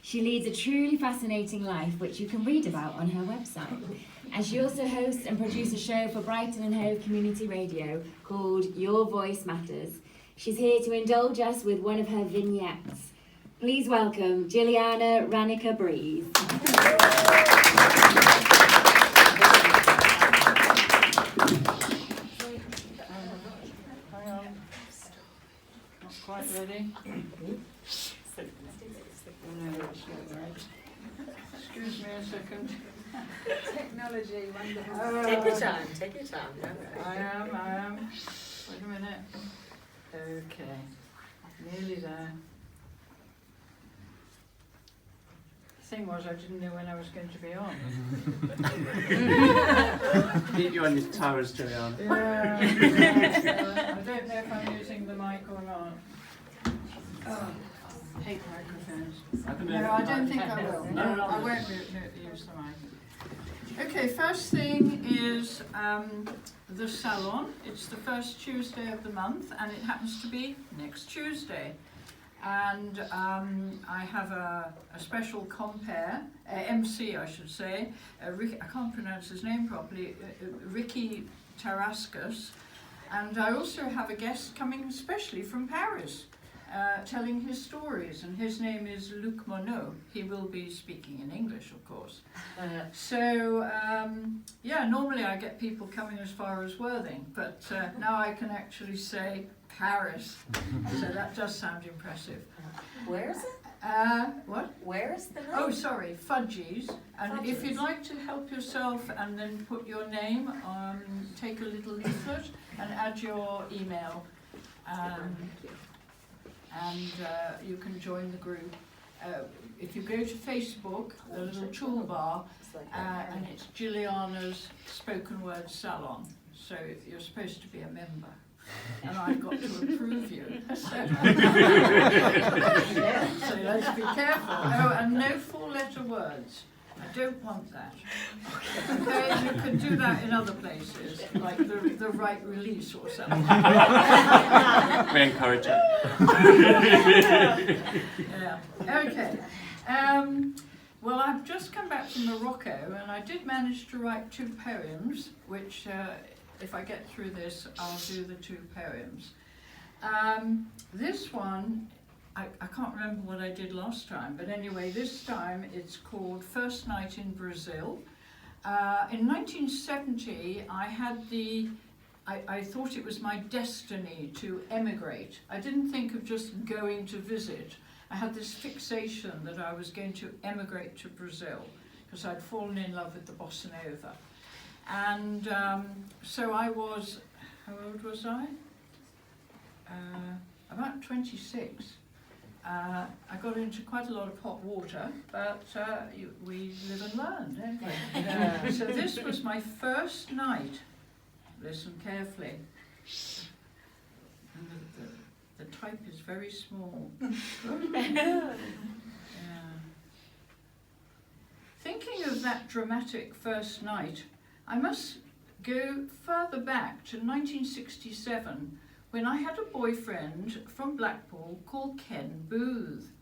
She leads a truly fascinating life, which you can read about on her website. And she also hosts and produces a show for Brighton and Hove Community Radio called Your Voice Matters. She's here to indulge us with one of her vignettes. Please welcome Jilliana Ranicar-Breese. Hang on. Not quite ready. No, it's not right. Excuse me a second. Technology, wonderful. Take your time, take your time. I am. Wait a minute. Okay, nearly there. The thing was, I didn't know when I was going to be on. Keep you on your toes, Jilliana. Yeah, I don't know if I'm using the mic or not. Oh, I hate microphones. No, I don't think I will. No, I won't use the mic. Okay, first thing is the salon. It's the first Tuesday of the month, and it happens to be next Tuesday. And I have a special compere, MC I should say, I can't pronounce his name properly, Ricky Tarascus. And I also have a guest coming specially from Paris, telling his stories, and his name is Luc Monod. He will be speaking in English, of course. So, yeah, normally I get people coming as far as Worthing, but now I can actually say Paris, so that does sound impressive. Where is it? What? Where is the name? Oh, sorry, Fudgies. And Fudgies. if you'd like to help yourself and then put your name, take a little leaflet and add your email. And you can join the group. If you go to Facebook, there's a little toolbar, and it's Jilliana's Spoken Word Salon. So you're supposed to be a member. And I've got to approve you. So let's be careful. Oh, and no four-letter words. I don't want that. Okay, you can do that in other places, like the right release or something. We encourage it. Yeah. Okay. Well, I've just come back from Morocco, and I did manage to write 2 poems, which, if I get through this, I'll do the 2 poems. This one, I can't remember what I did last time, but anyway, this time it's called First Night in Brazil. In 1970, I thought it was my destiny to emigrate. I didn't think of just going to visit. I had this fixation that I was going to emigrate to Brazil because I'd fallen in love with the bossa nova. And so I was, how old was I? About 26. I got into quite a lot of hot water, but we live and learn, don't we? So this was my first night. Listen carefully. And the type is very small. Yeah. Thinking of that dramatic first night, I must go further back to 1967, when I had a boyfriend from Blackpool called Ken Booth.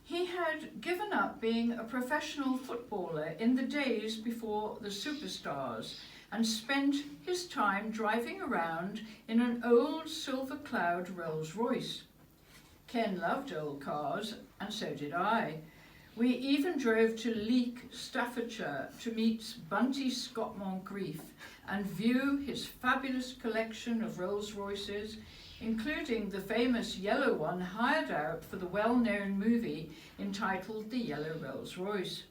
He had given up being a professional footballer in the days before the superstars and spent his time driving around in an old Silver Cloud Rolls Royce. Ken loved old cars, and so did I. We even drove to Leek, Staffordshire to meet Bunty Scott Moncrief and view his fabulous collection of Rolls Royces, including the famous yellow one hired out for the well-known movie entitled The Yellow Rolls Royce.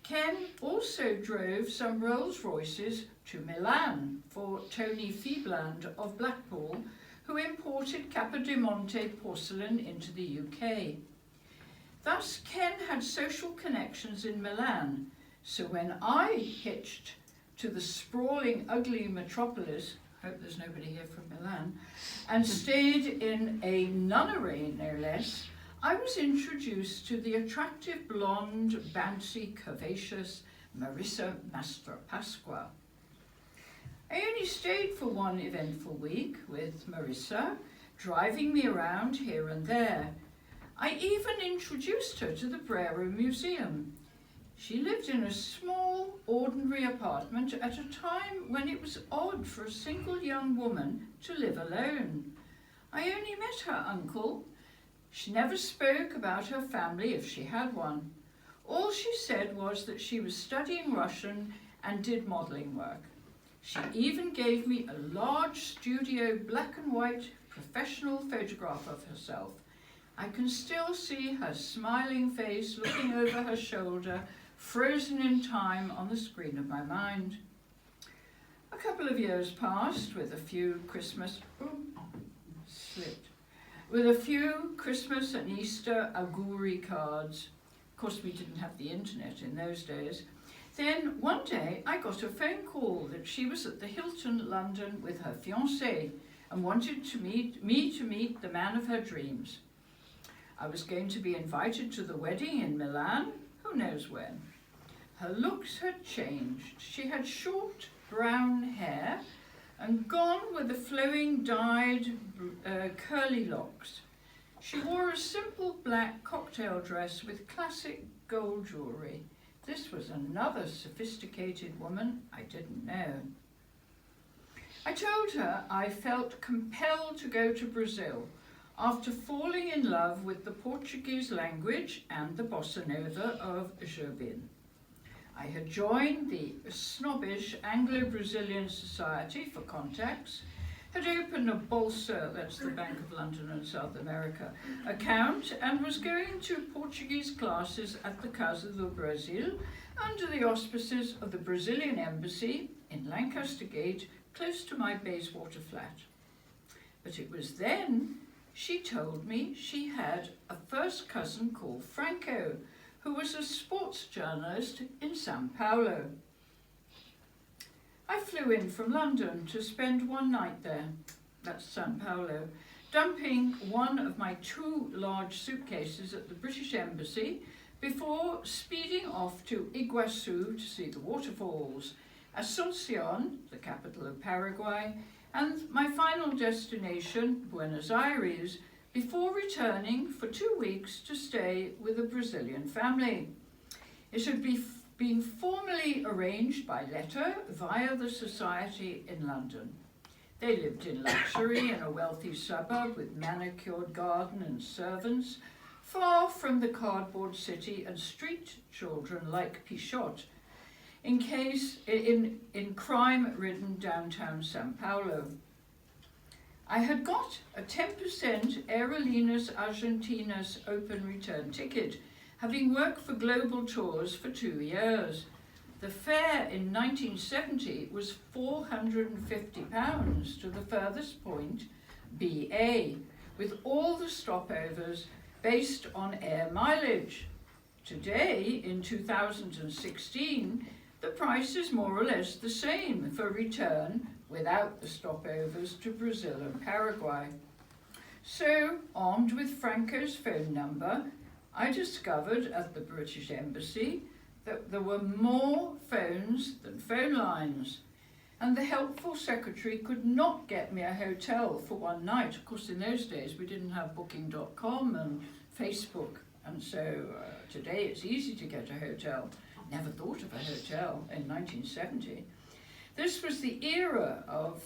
Ken also drove some Rolls Royces to Milan for Tony Feebland of Blackpool, who imported Capodimonte porcelain into the UK. Thus, Ken had social connections in Milan, so when I hitched to the sprawling, ugly metropolis, hope there's nobody here from Milan, and stayed in a nunnery, no less, I was introduced to the attractive blonde, bouncy, curvaceous Marissa Mastrapasqua. I only stayed for one eventful week with Marissa, driving me around here and there. I even introduced her to the Brera Museum. She lived in a small, ordinary apartment at a time when it was odd for a single young woman to live alone. I only met her uncle. She never spoke about her family if she had one. All she said was that she was studying Russian and did modelling work. She even gave me a large studio black and white professional photograph of herself. I can still see her smiling face looking over her shoulder, frozen in time on the screen of my mind. A couple of years passed with a few Christmas and Easter auguri cards. Of course, we didn't have the internet in those days. Then one day I got a phone call that she was at the Hilton, London with her fiancé and wanted me to meet the man of her dreams. I was going to be invited to the wedding in Milan, who knows when. Her looks had changed. She had short brown hair and gone with the flowing dyed curly locks. She wore a simple black cocktail dress with classic gold jewellery. This was another sophisticated woman I didn't know. I told her I felt compelled to go to Brazil after falling in love with the Portuguese language and the bossa nova of Jobim. I had joined the snobbish Anglo-Brazilian Society for Contacts, had opened a Bolsa, that's the Bank of London and South America, account, and was going to Portuguese classes at the Casa do Brasil under the auspices of the Brazilian Embassy in Lancaster Gate, close to my Bayswater flat. But it was then she told me she had a first cousin called Franco, who was a sports journalist in São Paulo. I flew in from London to spend one night there, that's São Paulo, dumping one of my 2 large suitcases at the British Embassy before speeding off to Iguaçu to see the waterfalls, Asunción, the capital of Paraguay, and my final destination, Buenos Aires, before returning for 2 weeks to stay with a Brazilian family. It had been formally arranged by letter via the society in London. They lived in luxury in a wealthy suburb with manicured garden and servants, far from the cardboard city and street children like Pichot, in crime-ridden downtown São Paulo. I had got a 10% Aerolíneas Argentinas open return ticket, having worked for Global Tours for 2 years. The fare in 1970 was £450 to the furthest point, BA, with all the stopovers based on air mileage. Today, in 2016, the price is more or less the same for return without the stopovers to Brazil and Paraguay. So, armed with Franco's phone number, I discovered at the British Embassy that there were more phones than phone lines, and the helpful secretary could not get me a hotel for one night. Of course, in those days we didn't have Booking.com and Facebook, and so today it's easy to get a hotel. Never thought of a hotel in 1970. This was the era of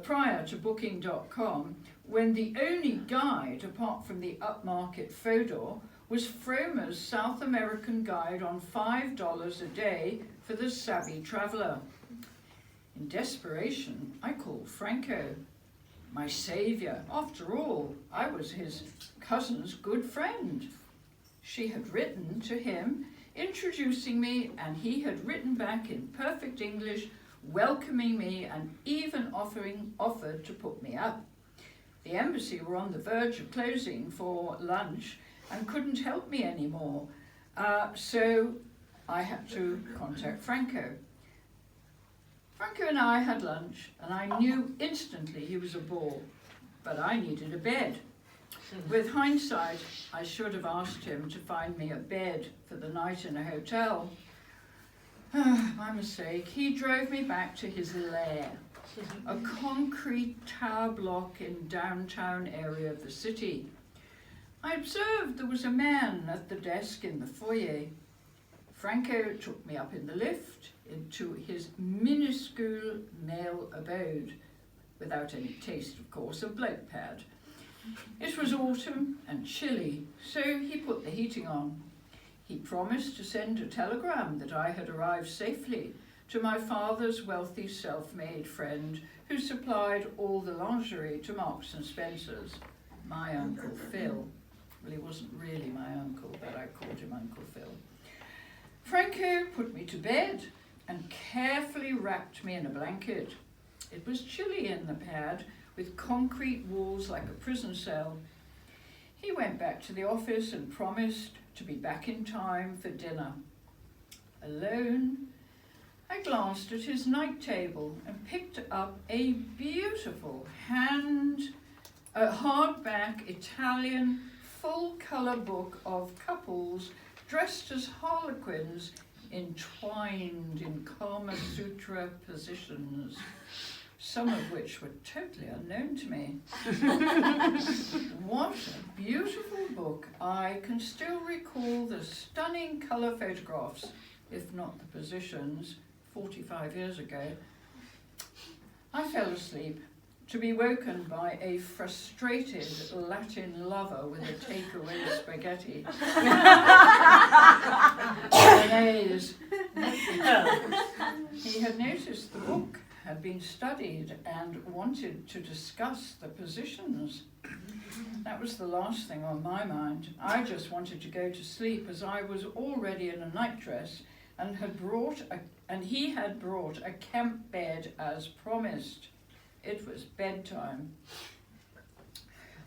prior to Booking.com, when the only guide, apart from the upmarket Fodor, was Fromer's South American guide on $5 a day for the savvy traveller. In desperation, I called Franco, my saviour. After all, I was his cousin's good friend. She had written to him, introducing me, and he had written back in perfect English, welcoming me and even offered to put me up. The embassy were on the verge of closing for lunch and couldn't help me anymore, so I had to contact Franco. Franco and I had lunch, and I knew instantly he was a bore, but I needed a bed. With hindsight, I should have asked him to find me a bed for the night in a hotel. My mistake. He drove me back to his lair, a concrete tower block in downtown area of the city. I observed there was a man at the desk in the foyer. Franco took me up in the lift into his minuscule male abode, without any taste, of course, of bloke pad. It was autumn and chilly, so he put the heating on. He promised to send a telegram that I had arrived safely to my father's wealthy self-made friend who supplied all the lingerie to Marks and Spencer's, my Uncle Phil. Well, he wasn't really my uncle, but I called him Uncle Phil. Franco put me to bed and carefully wrapped me in a blanket. It was chilly in the pad, with concrete walls like a prison cell. He went back to the office and promised to be back in time for dinner. Alone, I glanced at his night table and picked up a beautiful hardback Italian full-colour book of couples dressed as harlequins entwined in Kama Sutra positions, some of which were totally unknown to me. What a beautiful book. I can still recall the stunning colour photographs, if not the positions, 45 years ago. I fell asleep, to be woken by a frustrated Latin lover with a takeaway spaghetti. Bolognese. He had noticed the book had been studied and wanted to discuss the positions. That was the last thing on my mind. I just wanted to go to sleep, as I was already in a nightdress and he had brought a camp bed as promised. It was bedtime.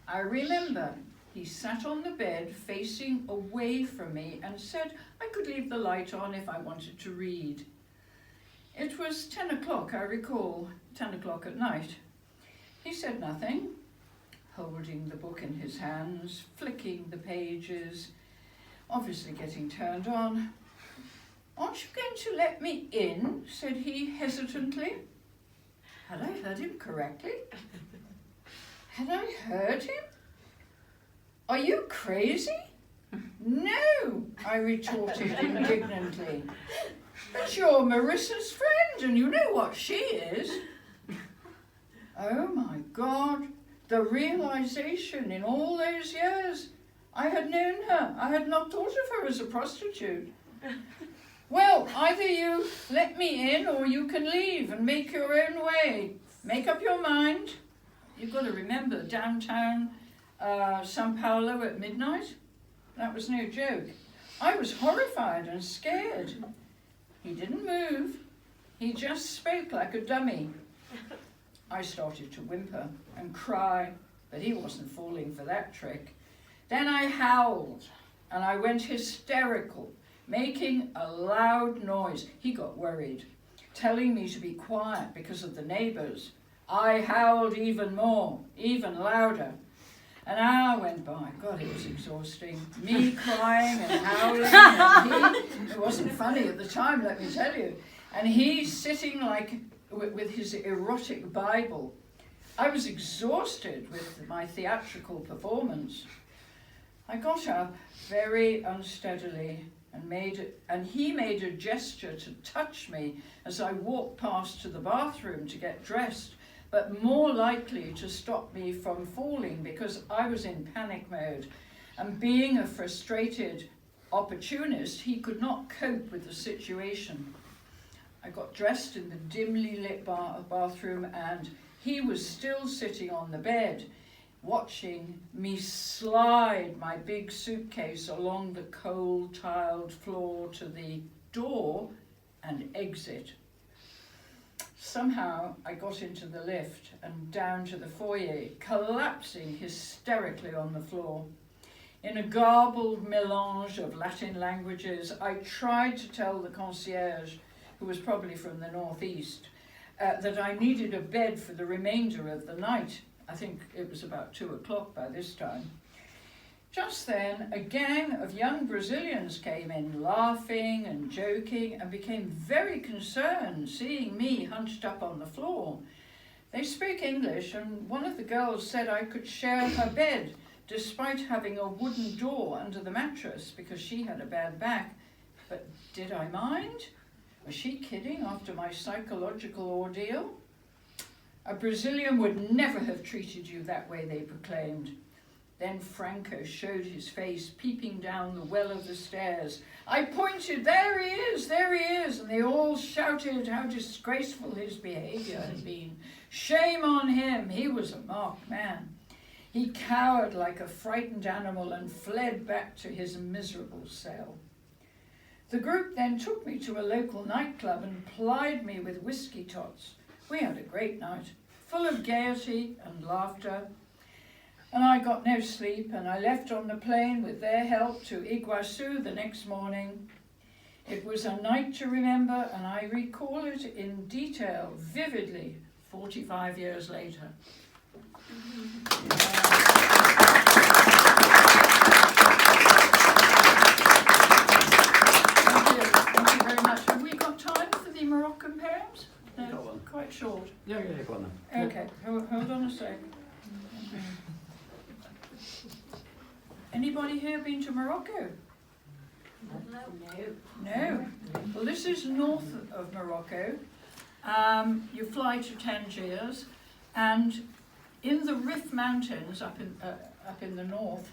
I remember he sat on the bed facing away from me and said I could leave the light on if I wanted to read. It was 10 o'clock, I recall, 10 o'clock at night. He said nothing, holding the book in his hands, flicking the pages, obviously getting turned on. "Aren't you going to let me in?" said he hesitantly. Had I heard him correctly? Had I heard him? "Are you crazy?" "No," I retorted indignantly. "But you're Marissa's friend and you know what she is." Oh my God, the realization in all those years. I had known her. I had not thought of her as a prostitute. "Well, either you let me in or you can leave and make your own way. Make up your mind." You've got to remember, downtown São Paulo at midnight? That was no joke. I was horrified and scared. He didn't move. He just spoke like a dummy. I started to whimper and cry, but he wasn't falling for that trick. Then I howled and I went hysterical, making a loud noise. He got worried, telling me to be quiet because of the neighbours. I howled even more, even louder. An hour went by. God, it was exhausting. Me crying and howling, and it wasn't funny at the time, let me tell you. And he sitting like with his erotic Bible. I was exhausted with my theatrical performance. I got up very unsteadily and he made a gesture to touch me as I walked past to the bathroom to get dressed, but more likely to stop me from falling because I was in panic mode. And being a frustrated opportunist, he could not cope with the situation. I got dressed in the dimly lit bathroom and he was still sitting on the bed, watching me slide my big suitcase along the cold tiled floor to the door and exit. Somehow I got into the lift and down to the foyer, collapsing hysterically on the floor. In a garbled melange of Latin languages, I tried to tell the concierge, who was probably from the northeast, that I needed a bed for the remainder of the night. I think it was about 2 o'clock by this time. Just then, a gang of young Brazilians came in, laughing and joking, and became very concerned seeing me hunched up on the floor. They spoke English, and one of the girls said I could share her bed despite having a wooden door under the mattress because she had a bad back. But did I mind? Was she kidding after my psychological ordeal? A Brazilian would never have treated you that way, they proclaimed. Then Franco showed his face peeping down the well of the stairs. I pointed, there he is, and they all shouted how disgraceful his behaviour had been. Shame on him, he was a marked man. He cowered like a frightened animal and fled back to his miserable cell. The group then took me to a local nightclub and plied me with whiskey tots. We had a great night, full of gaiety and laughter. And I got no sleep, and I left on the plane with their help to Iguazu the next morning. It was a night to remember, and I recall it in detail, vividly, 45 years later. Thank you very much. Have we got time for the Moroccan poems? No, Got one. quite short. Yeah, go on then. Okay, hold on a sec. Anybody here been to Morocco? No. Well, this is north of Morocco. You fly to Tangiers, and in the Rif Mountains up in the north,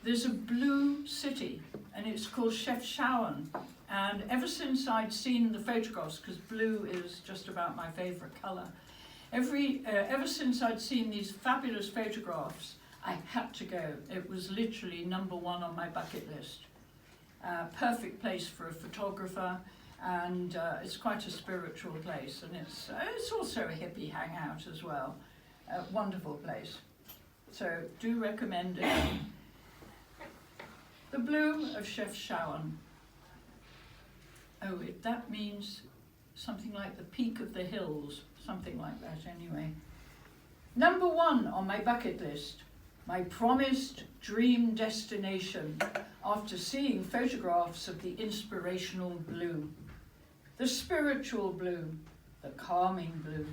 there's a blue city, and it's called Chefchuen. And ever since I'd seen the photographs, because blue is just about my favourite colour, ever since I'd seen these fabulous photographs, I had to go. It was literally number one on my bucket list. Perfect place for a photographer, and it's quite a spiritual place, and it's also a hippie hangout as well. A wonderful place. So do recommend it. The blue of Chefchuen. Oh, that means something like the peak of the hills, something like that anyway. Number one on my bucket list. My promised dream destination after seeing photographs of the inspirational blue, the spiritual blue, the calming blue,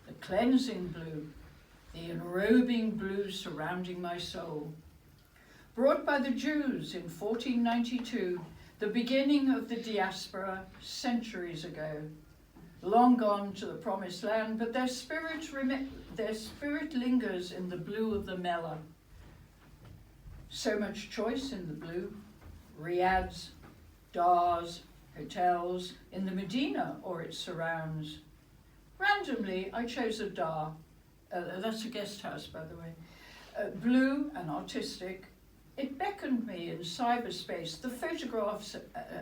the cleansing blue, the enrobing blue surrounding my soul. Brought by the Jews in 1492, the beginning of the diaspora centuries ago, long gone to the promised land, but their spirit lingers in the blue of the Mellah. So much choice in the blue, riads, dars, hotels, in the Medina or its surrounds. Randomly, I chose a dar, that's a guest house by the way, blue and artistic. It beckoned me in cyberspace. The photographs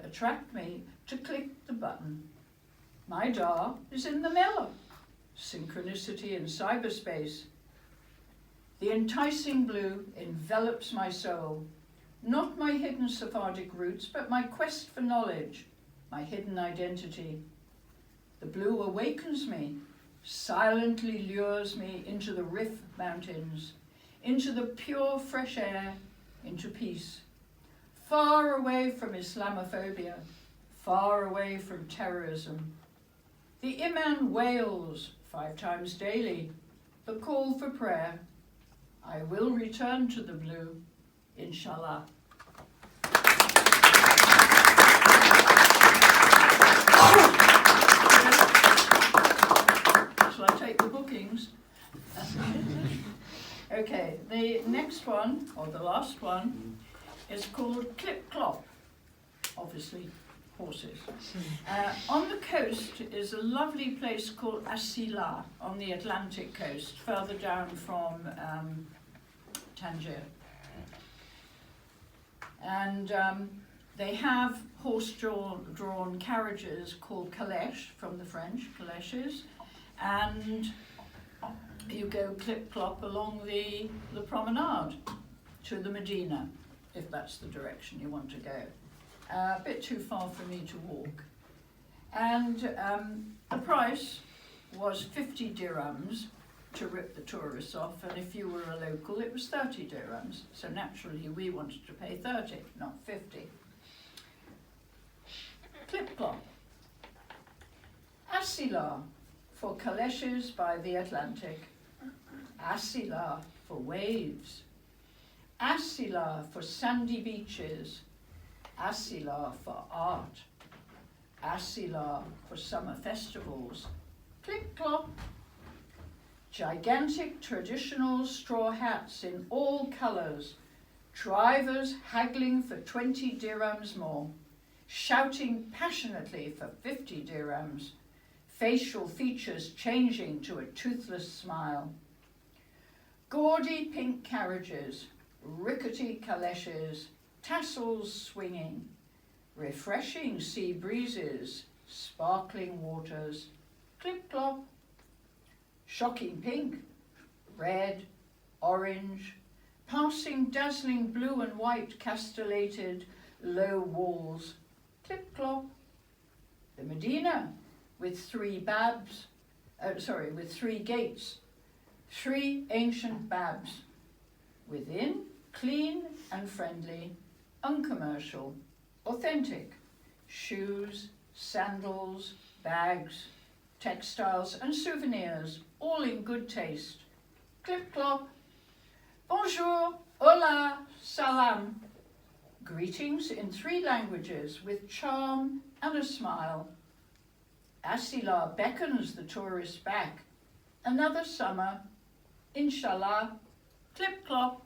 attract me to click the button. My dar is in the Mellah. Synchronicity in cyberspace. The enticing blue envelops my soul. Not my hidden Sephardic roots, but my quest for knowledge, my hidden identity. The blue awakens me, silently lures me into the Rif Mountains, into the pure fresh air, into peace. Far away from Islamophobia, far away from terrorism. The Imam wails 5 times daily, the call for prayer. I will return to the blue, inshallah. Shall I take the bookings? Okay, the next one, or the last one, is called Clip Clop, obviously horses. On the coast is a lovely place called Asila on the Atlantic coast, further down from Tangier. And they have horse-drawn carriages called calèches, from the French, calèches, and you go clip-clop along the promenade to the Medina, if that's the direction you want to go. A bit too far for me to walk. And the price was 50 dirhams to rip the tourists off, and if you were a local it was 30 dirhams. So naturally we wanted to pay 30, not 50. Clip-clop. Asila for calèches by the Atlantic. Asila for waves. Asila for sandy beaches, Asila for art, Asila for summer festivals, Clip Clop. Gigantic traditional straw hats in all colours, drivers haggling for 20 dirhams more, shouting passionately for 50 dirhams, facial features changing to a toothless smile. Gaudy pink carriages, rickety calèches, tassels swinging, refreshing sea breezes, sparkling waters, clip clop. Shocking pink, red, orange, passing dazzling blue and white castellated low walls, clip clop. The Medina with three gates, 3 ancient babs. Within, clean and friendly, uncommercial, authentic. Shoes, sandals, bags, textiles and souvenirs, all in good taste. Clip clop. Bonjour, hola, salam. Greetings in 3 languages with charm and a smile. Asila beckons the tourist back. Another summer, inshallah. Clip clop.